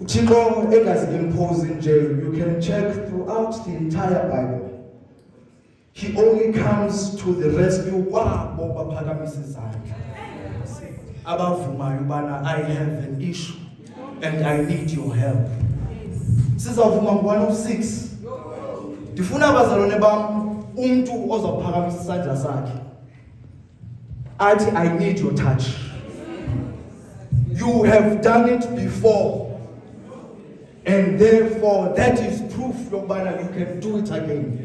uThixo engazi-impose nje, you can check throughout the entire Bible. He only comes to the rescue kwabo baphakamisa izandla abavumayo ubana I have an issue and I need your help. Sizavuma ngo-106. Ndifuna abazalwane bam umuntu ozaphakamisa isandla sakhe athi I need your touch. You have done it before, and therefore that is proof yokubana you can do it again.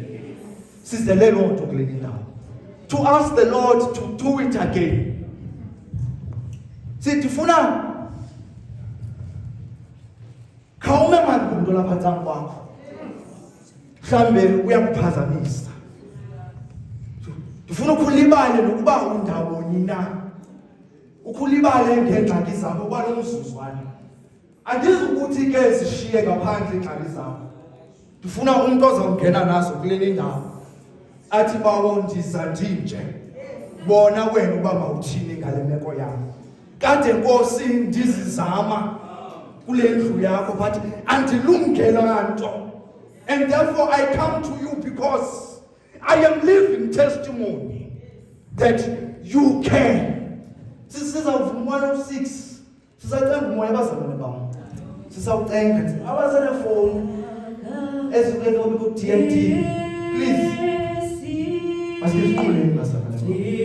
Sizele loo nto kule ndawo, to ask the Lord to do it again. Ndifuna khawume manje kumntu lapha ncam kwakho, mhlawumbe uyakuphazamisa. Ndifuna ukhulibale nokuba undawoni na, ukhulibale ngeengxaki zakho kwalo mzuzwana. Andizukuthi ke zishiye ngaphandle iingxaki zakho. Ndifuna umntu ozawungena nazo kule ndawo athi bawo ndiza ndinje, bona wena uba mawuthini ngale meko yakho. Kade Nkosi ndizizama kule ndlu yakho but andilungelanga nto, and therefore I come to you because I am living testimony that you can. Sizavuma 106. Sizathenga umoya abazalwane bam. Sizawuthenga abaselefoni ezikwenza ku TNT. Please. Masizixoleni bazalwane.